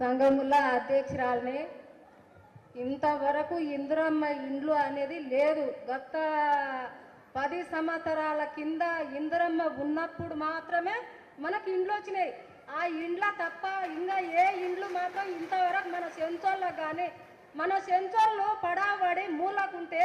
సంఘముల అధ్యక్షురాలని. ఇంతవరకు ఇందిరమ్మ ఇండ్లు అనేది లేదు. గత 10 సంవత్సరాల కింద ఇందిరమ్మ ఉన్నప్పుడు మాత్రమే మనకి ఇండ్లు వచ్చినాయి. ఆ ఇండ్ల తప్ప ఇంకా ఏ ఇండ్లు మాత్రం ఇంతవరకు మన సెంచోళ్ళకు కానీ, మన సెంచోళ్ళు పడాబడి మూలకుంటే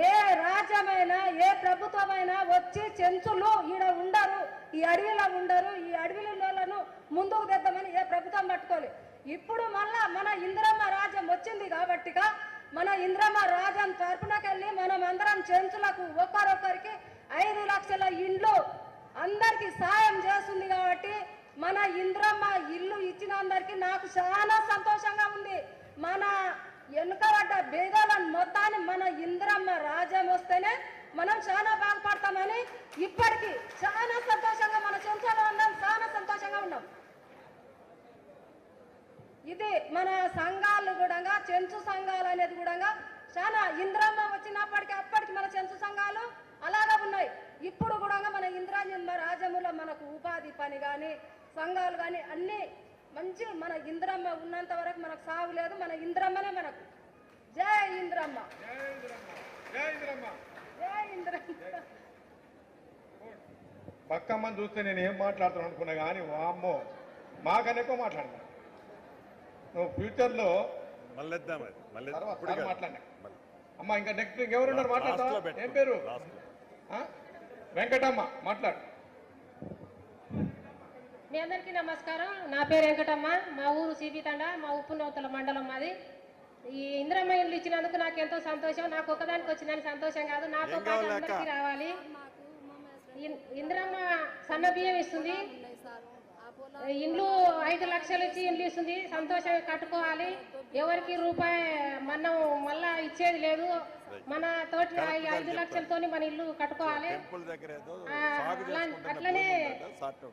ఏ రాజ్యమైనా ఏ ప్రభుత్వమైనా వచ్చి చెంచులు ఈడ ఉండరు, ఈ అడవిలో ఉండరు, ఈ అడవిలను ముందుకు తెద్దామని ఏ ప్రభుత్వం పట్టుకోలేదు. ఇప్పుడు మళ్ళా మన ఇందిరమ్మ రాజ్యం వచ్చింది కాబట్టిగా మన ఇందిరమ్మ రాజ్యం తరపునకెళ్ళి మనం అందరం చెంచులకు ఒక్కరొక్కరికి 5 లక్షల ఇండ్లు అందరికి సాయం చేస్తుంది. కాబట్టి మన ఇందిరమ్మ ఇల్లు ఇచ్చిన అందరికి నాకు చాలా సంతోషంగా ఉంది. మన వెనుకబడ్డ బేదలను మొత్తాన్ని మన ఇందిరమ్మ రాజ్యం వస్తేనే మనం చాలా బాగుపడతామని ఇప్పటికీ చాలా సంతోషంగా మన చెంచాలో ఉన్నాం, చాలా సంతోషంగా ఉన్నాం. ఇది మన సంఘాలు కూడా, చెంచు సంఘాలు అనేది కూడా చాలా ఇందిరమ్మ వచ్చినప్పటికీ అప్పటికి మన చెంచు సంఘాలు అలాగే ఉన్నాయి. ఇప్పుడు కూడా మన ఇందిరమ్మ రాజ్యములో మనకు ఉపాధి పని కానీ సంఘాలు కానీ అన్నీ మంచి. మన ఇందిరమ్మ ఉన్నంత వరకు మనకు సాగు లేదు. మన ఇందిరమ్మనే మనకు. జై ఇందిరమ్మ, జై ఇందిరమ్మ, జై ఇందిరమ్మ. పక్కమ్మని చూస్తే నేను ఏం మాట్లాడుతాను అనుకున్నా కానీ వామ్మో మాకన్నా ఎక్కువ మాట్లాడినా. నువ్వు ఫ్యూచర్లో తర్వాత మాట్లాడినా అమ్మ. ఇంకా నెక్స్ట్ ఇంకెవరున్నారు మాట్లాడతావా? ఏం పేరు? వెంకటమ్మ, మాట్లాడు. మీ అందరికీ నమస్కారం. నా పేరు వెంకటమ్మ. మా ఊరు సిబితండ, మా ఉప్పునవతల మండలం మాది. ఈ ఇందిరమ్మ ఇల్లు ఇచ్చినందుకు నాకు ఎంతో సంతోషం. నాకు ఒక్కదానికి వచ్చిందని సంతోషం కాదు, నాతో పాటు అందరికీ రావాలి. ఇందిరమ్మ సన్న బియ్యం ఇస్తుంది, ఇండ్లు 5 లక్షలు ఇచ్చి ఇండ్లు ఇస్తుంది. సంతోషంగా కట్టుకోవాలి. ఎవరికి రూపాయి మనం మళ్ళా ఇచ్చేది లేదు. మన తోటి 5 లక్షలతో మన ఇల్లు కట్టుకోవాలి. అట్లనే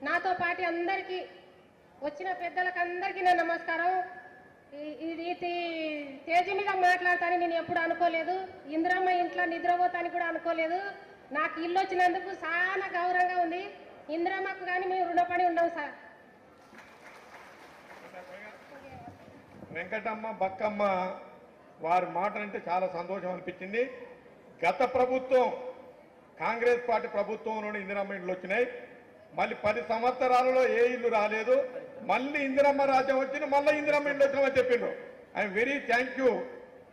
నాతో పాటు అందరికి వచ్చిన పెద్దలకు అందరికీ నా నమస్కారం. ఇది తేజ మీద మాట్లాడతానని నేను ఎప్పుడు అనుకోలేదు. ఇందిరమ్మ ఇంట్లో నిద్రపోతాని కూడా అనుకోలేదు. నాకు ఇల్లు వచ్చినందుకు చాలా గౌరవంగా ఉంది. ఇందిరమ్మకు కానీ మేము రుణపడి ఉన్నాం సార్. వెంకటమ్మ, బక్కమ్మ వారి మాటలంటే చాలా సంతోషం అనిపించింది. గత ప్రభుత్వం కాంగ్రెస్ పార్టీ ప్రభుత్వంలోనే ఇందిరమ్మ ఇండ్లు వచ్చినాయి. మళ్ళీ 10 సంవత్సరాలలో ఏ ఇల్లు రాలేదు. మళ్ళీ ఇందిరమ్మ రాజ్యం వచ్చింది, మళ్ళీ ఇందిరమ్మ ఇండ్లు వచ్చినామని చెప్పిండ్రు. I'm very thank you.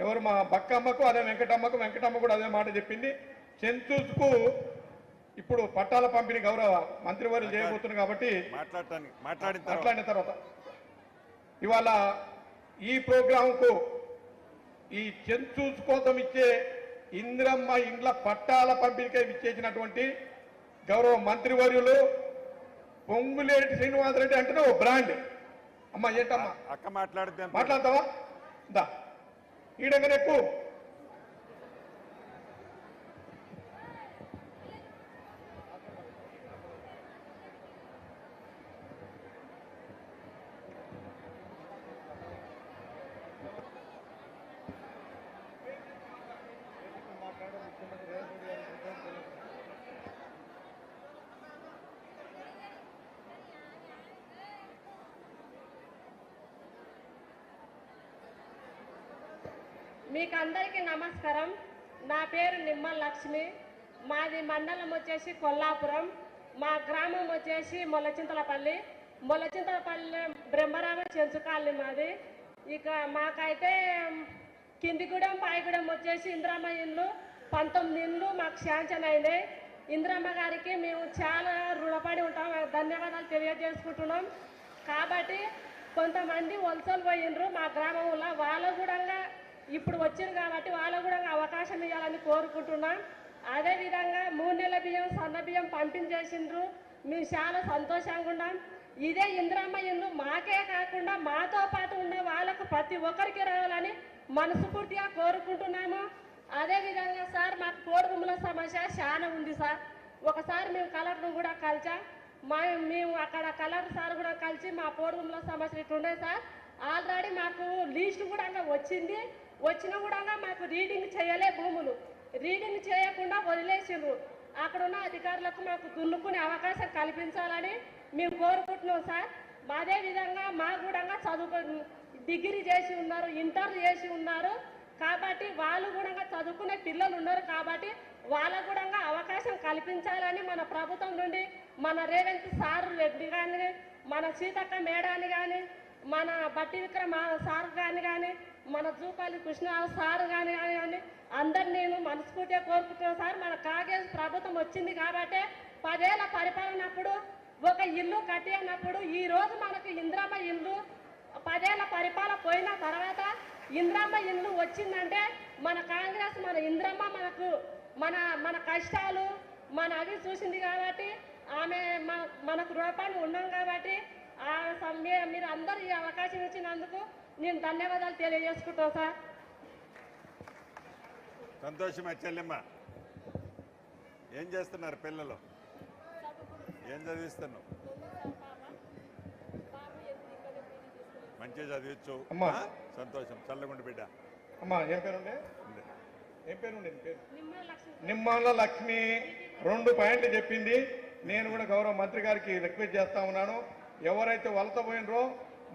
ఎవరు? మా బక్కమ్మకు, అదే వెంకటమ్మకు. వెంకటమ్మ కూడా అదే మాట చెప్పింది. సెన్సూస్కు ఇప్పుడు పట్టాల పంపిణీ గౌరవ మంత్రివర్యులు చేయబోతున్నారు కాబట్టి మాట్లాడిన తర్వాత ఇవాళ ఈ ప్రోగ్రాంకు ఈ సెన్సూస్ కోసం ఇచ్చే ఇందిరమ్మ ఇండ్ల పట్టాల పంపిణీకై ఇచ్చేసినటువంటి గౌరవ మంత్రివర్యులు పొంగులేటి శ్రీనివాసరెడ్డి అంటేనే ఓ బ్రాండ్. అమ్మ ఏంటమ్మా అక్క మాట్లాడతావా? దా ఈడంగానే ఎక్కువ. మీకు అందరికీ నమస్కారం. నా పేరు నిమ్మల లక్ష్మి. మాది మండలం వచ్చేసి కొల్లాపురం. మా గ్రామం వచ్చేసి మొలచింతలపల్లి. మొలచింతలపల్లి బ్రహ్మరామ చెంచుకాలనీ మాది. ఇక మాకైతే కిందిగూడెం పైగూడెం వచ్చేసి ఇందిరమ్మ ఇల్లు 19 ఇల్లు మాకు శాంక్షన్ అయినాయి. ఇందిరమ్మ గారికి మేము చాలా రుణపడి ఉంటాం, ధన్యవాదాలు తెలియజేసుకుంటున్నాం. కాబట్టి కొంతమంది వలసలు పోయినరు మా గ్రామంలో, వాళ్ళ కూడా ఇప్పుడు వచ్చారు కాబట్టి వాళ్ళకు కూడా అవకాశం ఇవ్వాలని కోరుకుంటున్నాం. అదేవిధంగా 3 నెలల బియ్యం సన్న బియ్యం పంపించేసిండ్రు. మేము చాలా సంతోషంగా ఉన్నాం. ఇదే ఇందిరమ్మ ఇల్లు మాకే కాకుండా మాతో పాటు ఉన్న వాళ్ళకు ప్రతి ఒక్కరికి రావాలని మనస్ఫూర్తిగా కోరుకుంటున్నాము. అదేవిధంగా సార్ మాకు కోడిగుమ్మల సమస్య చాలా ఉంది సార్. ఒకసారి మేము కలెక్టర్ను కూడా కలిసాం. మేము అక్కడ కలెక్టర్ సార్ కూడా కలిసి మా కోడిగుమ్మల సమస్య ఇట్లుండే సార్. ఆల్రెడీ మాకు లీస్ట్ కూడా వచ్చింది. వచ్చినా కూడా మాకు రీడింగ్ చేయలే, భూములు రీడింగ్ చేయకుండా వదిలేసిండ్రు. అక్కడ ఉన్న అధికారులకు మాకు దున్నుకునే అవకాశం కల్పించాలని మేము కోరుకుంటున్నాం సార్. అదేవిధంగా మాకు కూడా డిగ్రీ చేసి ఉన్నారు, ఇంటర్ చేసి ఉన్నారు. కాబట్టి వాళ్ళు కూడా చదువుకునే పిల్లలు ఉన్నారు. కాబట్టి వాళ్ళకు కూడా అవకాశం కల్పించాలని మన ప్రభుత్వం నుండి మన రేవంత్ సార్ రెడ్డి కానీ, మన సీతక్క మేడాని కానీ, మన బట్టి విక్రమ సార్ కానీ, మన జూపల్లి కృష్ణ సార్ కానీ అందరినీ నేను మనస్ఫూర్తిగా కోరుకుంటున్నాను సార్. మన కాంగ్రెస్ ప్రభుత్వం వచ్చింది కాబట్టి 10 ఏళ్ల పరిపాలనప్పుడు ఒక ఇల్లు కట్టి అన్నప్పుడు ఈ రోజు మనకు ఇందిరమ్మ ఇల్లు 10 ఏళ్ల పరిపాలన పోయిన తర్వాత ఇందిరమ్మ ఇల్లు వచ్చిందంటే మన కాంగ్రెస్, మన ఇందిరమ్మ మన కష్టాలు మన అవి చూసింది కాబట్టి ఆమె మనకు రూపాయలు ఉన్నాం కాబట్టి మీరు అందరూ ఈ అవకాశం ఇచ్చినందుకు నేను ధన్యవాదాలు తెలియజేసుకుంటాను సార్. సంతోషమా చెల్లెమ్మ? ఏం చేస్తున్నారు పిల్లలు? ఏం చదివిస్తున్నావు? మంచిగా చదివచ్చు. అమ్మా. సంతోషం. చల్లగుండి బిడ్డ. అమ్మా ఏం పేరుండే? ఏం పేరుండే నీ పేరు? నిమ్మల లక్ష్మి. నిమ్మల లక్ష్మి 2 పాయింట్లు చెప్పింది. నేను కూడా గౌరవ మంత్రి గారికి రిక్వెస్ట్ చేస్తా ఉన్నాను, ఎవరైతే వలస పోయినరో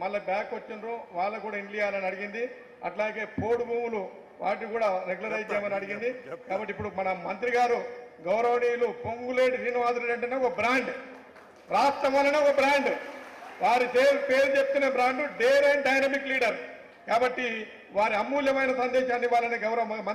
మళ్ళీ బ్యాక్ వచ్చినరో వాళ్ళకు కూడా ఇండ్లు ఇవ్వాలని అడిగింది. అట్లాగే పోడు భూములు వాటిని కూడా రెగ్యులరైజ్ చేయమని అడిగింది. కాబట్టి ఇప్పుడు మన మంత్రి గారు గౌరవనీయులు పొంగులేటి శ్రీనివాసరెడ్డి అంటేనే ఒక బ్రాండ్, రాష్ట్రం వలన ఒక బ్రాండ్, వారి పేరు చెప్తున్న brand dare and dynamic leader. కాబట్టి వారి అమూల్యమైన సందేశాన్ని ఇవ్వాలని గౌరవ మంత్రి